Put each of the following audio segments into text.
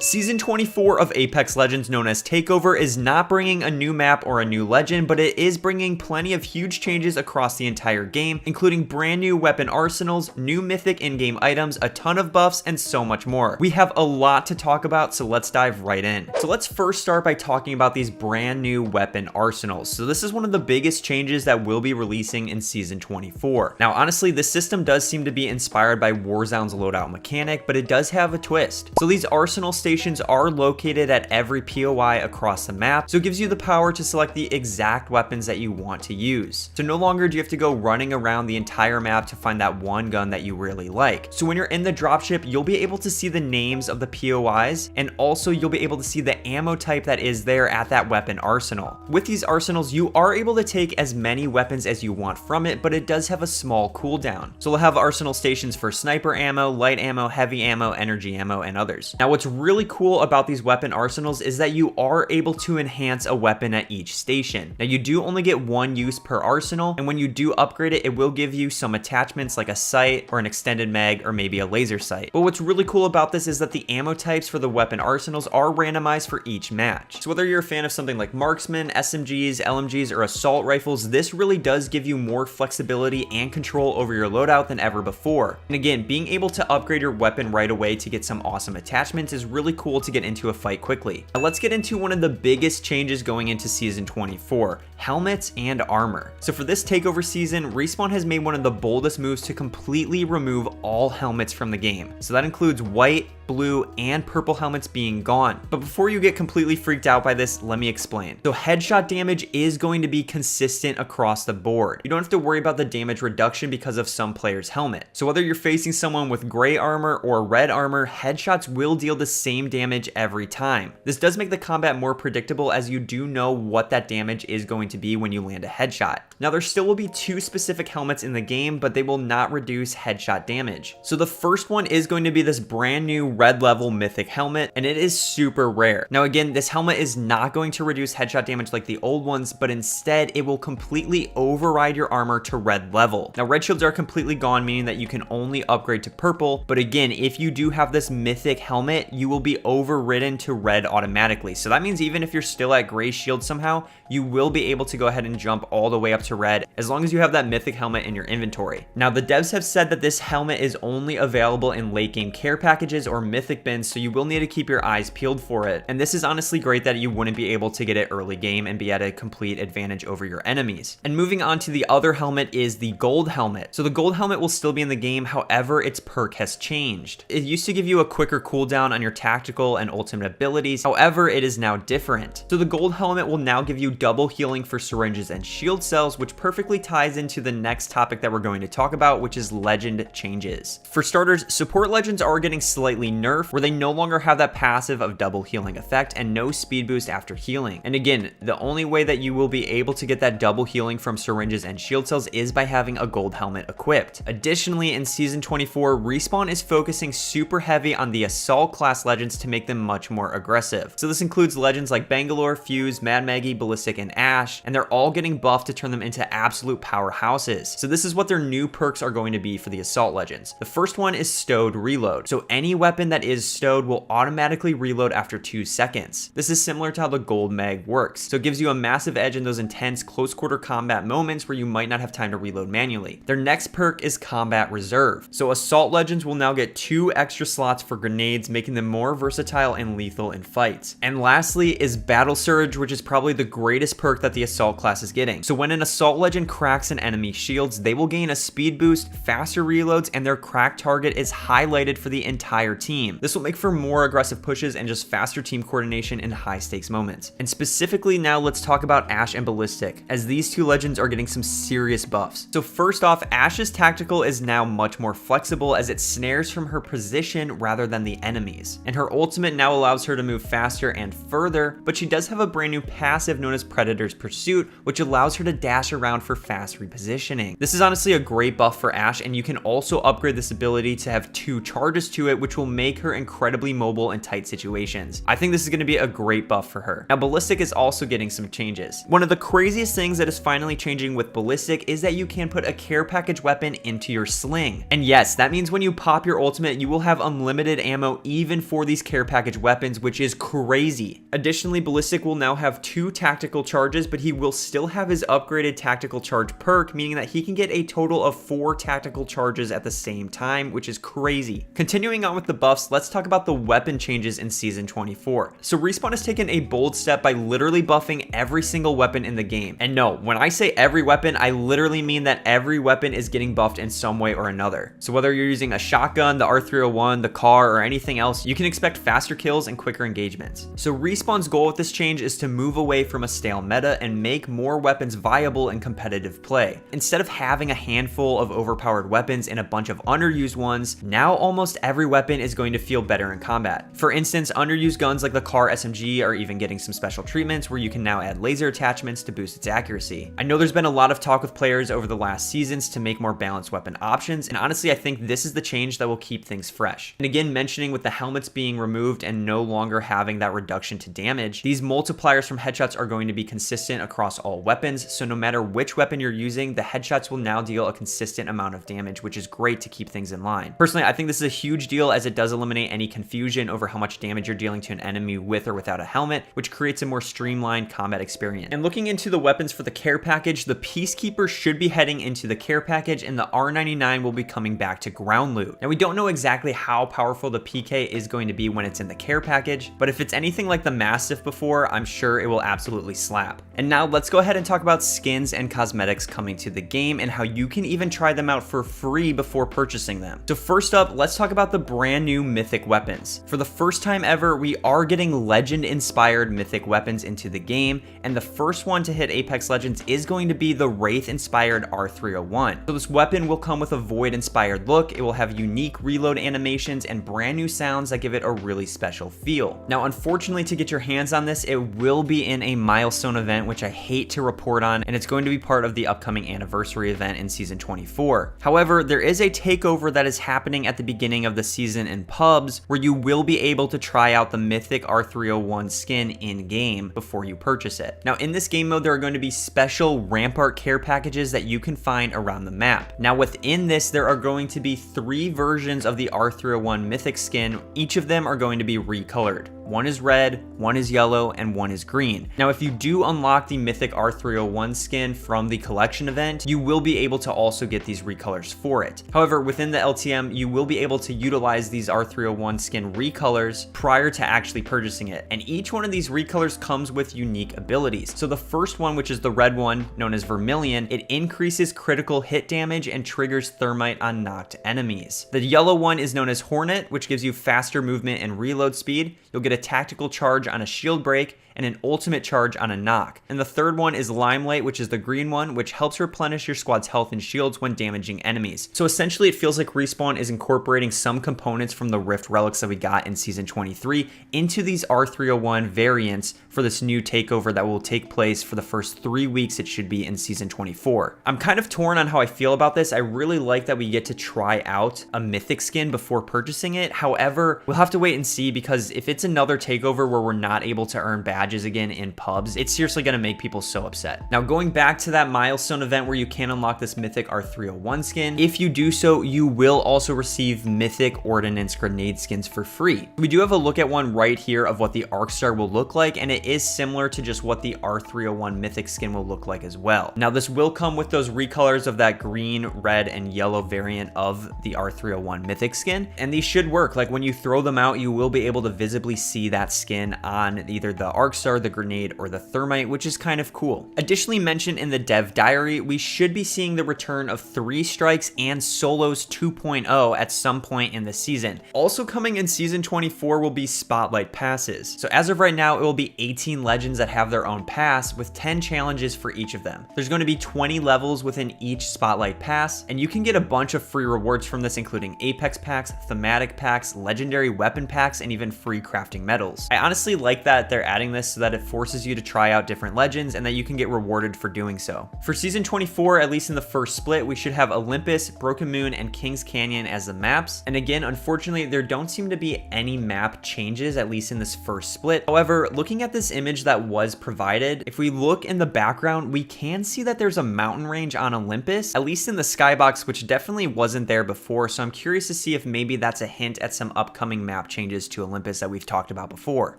Season 24 of Apex Legends, known as Takeover, is not bringing a new map or a new legend, but it is bringing plenty of huge changes across the entire game, including brand new weapon arsenals, new mythic in-game items, a ton of buffs, and so much more. We have a lot to talk about, so let's dive right in. So let's first start by talking about these brand new weapon arsenals. So this is one of the biggest changes that we'll be releasing in Season 24. Now, honestly, this system does seem to be inspired by Warzone's loadout mechanic, but it does have a twist. So these arsenal stations are located at every POI across the map, so it gives you the power to select the exact weapons that you want to use. So no longer do you have to go running around the entire map to find that one gun that you really like. So when you're in the dropship, you'll be able to see the names of the POIs, and also you'll be able to see the ammo type that is there at that weapon arsenal. With these arsenals, you are able to take as many weapons as you want from it, but it does have a small cooldown. So we'll have arsenal stations for sniper ammo, light ammo, heavy ammo, energy ammo, and others. Now what's really cool about these weapon arsenals is that you are able to enhance a weapon at each station. Now you do only get one use per arsenal, and when you do upgrade it, it will give you some attachments like a sight or an extended mag or maybe a laser sight. But what's really cool about this is that the ammo types for the weapon arsenals are randomized for each match. So whether you're a fan of something like marksman, SMGs, LMGs, or assault rifles, this really does give you more flexibility and control over your loadout than ever before. And again, being able to upgrade your weapon right away to get some awesome attachments is really cool to get into a fight quickly. Now let's get into one of the biggest changes going into Season 24, helmets and armor. So for this takeover season, Respawn has made one of the boldest moves to completely remove all helmets from the game. So that includes white, blue, and purple helmets being gone. But before you get completely freaked out by this, let me explain. So headshot damage is going to be consistent across the board. You don't have to worry about the damage reduction because of some players' helmet. So whether you're facing someone with gray armor or red armor, headshots will deal the same damage every time. This does make the combat more predictable, as you do know what that damage is going to be when you land a headshot. Now there still will be two specific helmets in the game, but they will not reduce headshot damage. So the first one is going to be this brand new red level Mythic Helmet, and it is super rare. Now again, this helmet is not going to reduce headshot damage like the old ones, but instead it will completely override your armor to red level. Now red shields are completely gone, meaning that you can only upgrade to purple, but again, if you do have this Mythic Helmet, you will be overridden to red automatically. So that means even if you're still at gray shield somehow, you will be able to go ahead and jump all the way up to red as long as you have that Mythic Helmet in your inventory. Now the devs have said that this helmet is only available in late game care packages or mythic bins, so you will need to keep your eyes peeled for it. And this is honestly great that you wouldn't be able to get it early game and be at a complete advantage over your enemies. And moving on to the other helmet is the gold helmet. So the gold helmet will still be in the game, however its perk has changed. It used to give you a quicker cooldown on your tactical and ultimate abilities, however it is now different. So the gold helmet will now give you double healing for syringes and shield cells, which perfectly ties into the next topic that we're going to talk about, which is legend changes. For starters, support legends are getting slightly nerfed, where they no longer have that passive of double healing effect and no speed boost after healing. And again, the only way that you will be able to get that double healing from syringes and shield cells is by having a gold helmet equipped. Additionally, in Season 24, Respawn is focusing super heavy on the assault class legends to make them much more aggressive. So this includes legends like Bangalore, Fuse, Mad Maggie, Ballistic, and Ash, and they're all getting buffed to turn them into absolute powerhouses. So this is what their new perks are going to be for the assault legends. The first one is stowed reload. So any weapon that is stowed will automatically reload after 2 seconds. This is similar to how the gold mag works. So it gives you a massive edge in those intense close quarter combat moments where you might not have time to reload manually. Their next perk is combat reserve. So assault legends will now get 2 extra slots for grenades, making them more versatile and lethal in fights. And lastly is battle surge, which is probably the greatest perk that the assault class is getting. So when an assault legend cracks an enemy shields, they will gain a speed boost, faster reloads, and their crack target is highlighted for the entire team. This will make for more aggressive pushes and just faster team coordination in high stakes moments. And specifically now let's talk about Ash and Ballistic, as these two legends are getting some serious buffs. So first off, Ash's tactical is now much more flexible as it snares from her position rather than the enemies. And her ultimate now allows her to move faster and further, but she does have a brand new passive known as Predator's Pursuit. suit, which allows her to dash around for fast repositioning. This is honestly a great buff for Ashe, and you can also upgrade this ability to have 2 charges to it, which will make her incredibly mobile in tight situations. I think this is going to be a great buff for her. Now, Ballistic is also getting some changes. One of the craziest things that is finally changing with Ballistic is that you can put a care package weapon into your sling. And yes, that means when you pop your ultimate, you will have unlimited ammo even for these care package weapons, which is crazy. Additionally, Ballistic will now have 2 tactical charges, but he will still have his upgraded tactical charge perk, meaning that he can get a total of 4 tactical charges at the same time, which is crazy. Continuing on with the buffs, let's talk about the weapon changes in Season 24. So Respawn has taken a bold step by literally buffing every single weapon in the game. And no, when I say every weapon, I literally mean that every weapon is getting buffed in some way or another. So whether you're using a shotgun, the R-301, the car, or anything else, you can expect faster kills and quicker engagements. So Respawn's goal with this change is to move away from a stale meta and make more weapons viable in competitive play. Instead of having a handful of overpowered weapons and a bunch of underused ones, now almost every weapon is going to feel better in combat. For instance, underused guns like the car SMG are even getting some special treatments where you can now add laser attachments to boost its accuracy. I know there's been a lot of talk with players over the last seasons to make more balanced weapon options, and honestly I think this is the change that will keep things fresh. And again, mentioning with the helmets being removed and no longer having that reduction to damage, these multipliers from headshots are going to be consistent across all weapons, so no matter which weapon you're using, the headshots will now deal a consistent amount of damage, which is great to keep things in line. Personally, I think this is a huge deal as it does eliminate any confusion over how much damage you're dealing to an enemy with or without a helmet, which creates a more streamlined combat experience. And looking into the weapons for the care package, the Peacekeeper should be heading into the care package and the R99 will be coming back to ground loot. Now we don't know exactly how powerful the PK is going to be when it's in the care package, but if it's anything like the Mastiff before, I'm sure it will absolutely slap. And now let's go ahead and talk about skins and cosmetics coming to the game and how you can even try them out for free before purchasing them. So first up, let's talk about the brand new Mythic weapons. For the first time ever, we are getting legend inspired Mythic weapons into the game, and the first one to hit Apex Legends is going to be the Wraith inspired R-301. So this weapon will come with a Void inspired look, it will have unique reload animations and brand new sounds that give it a really special feel. Now unfortunately, to get your hands on this, it will be in a milestone event, which I hate to report on, and it's going to be part of the upcoming anniversary event in Season 24. However, there is a takeover that is happening at the beginning of the season in pubs where you will be able to try out the Mythic R-301 skin in-game before you purchase it. Now in this game mode, there are going to be special Rampart care packages that you can find around the map. Now within this, there are going to be 3 versions of the R-301 Mythic skin. Each of them are going to be recolored. One is red, one is yellow, and one is green. Now, if you do unlock the Mythic R-301 skin from the collection event, you will be able to also get these recolors for it. However, within the LTM, you will be able to utilize these R-301 skin recolors prior to actually purchasing it. And each one of these recolors comes with unique abilities. So the first one, which is the red one, known as Vermilion, it increases critical hit damage and triggers thermite on knocked enemies. The yellow one is known as Hornet, which gives you faster movement and reload speed. You'll get a tactical charge on a shield break and an ultimate charge on a knock. And the third one is Limelight, which is the green one, which helps replenish your squad's health and shields when damaging enemies. So essentially it feels like Respawn is incorporating some components from the Rift relics that we got in Season 23 into these R-301 variants for this new takeover that will take place for the first 3 weeks it should be in Season 24. I'm kind of torn on how I feel about this. I really like that we get to try out a Mythic skin before purchasing it. However, we'll have to wait and see, because if it's another takeover where we're not able to earn badges again in pubs, it's seriously going to make people so upset. Now going back to that milestone event where you can unlock this Mythic R-301 skin, if you do so, you will also receive Mythic Ordnance Grenade skins for free. We do have a look at one right here of what the Arc Star will look like, and it is similar to just what the R-301 Mythic skin will look like as well. Now this will come with those recolors of that green, red, and yellow variant of the R-301 Mythic skin, and these should work. Like when you throw them out, you will be able to visibly see that skin on either the Arc Star, the grenade, or the thermite, which is kind of cool. Additionally mentioned in the dev diary, we should be seeing the return of 3 strikes and solos 2.0 at some point in the season. Also coming in Season 24 will be Spotlight passes. So as of right now, it will be 18 legends that have their own pass with 10 challenges for each of them. There's going to be 20 levels within each Spotlight pass, and you can get a bunch of free rewards from this, including Apex packs, thematic packs, legendary weapon packs, and even free crafting medals. I honestly like that they're adding this this so that it forces you to try out different legends and that you can get rewarded for doing so. For season 24, at least in the first split, we should have Olympus, Broken Moon, and Kings Canyon as the maps. And again, unfortunately, there don't seem to be any map changes, at least in this first split. However, looking at this image that was provided, if we look in the background, we can see that there's a mountain range on Olympus, at least in the skybox, which definitely wasn't there before. So I'm curious to see if maybe that's a hint at some upcoming map changes to Olympus that we've talked about before.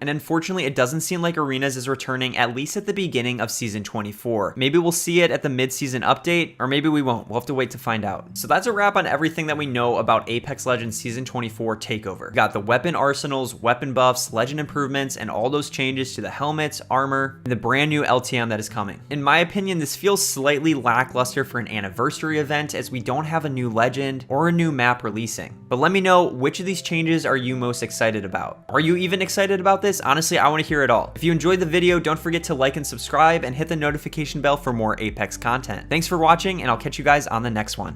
And unfortunately, it doesn't seem like Arenas is returning, at least at the beginning of season 24. Maybe we'll see it at the mid-season update, or maybe we won't. We'll have to wait to find out. So that's a wrap on everything that we know about Apex Legends season 24 Takeover. We got the weapon arsenals, weapon buffs, legend improvements, and all those changes to the helmets, armor, and the brand new LTM that is coming. In my opinion, this feels slightly lackluster for an anniversary event, as we don't have a new legend or a new map releasing. But let me know, which of these changes are you most excited about? Are you even excited about this? Honestly, I want to hear it all. If you enjoyed the video, don't forget to like and subscribe and hit the notification bell for more Apex content. Thanks for watching, and I'll catch you guys on the next one.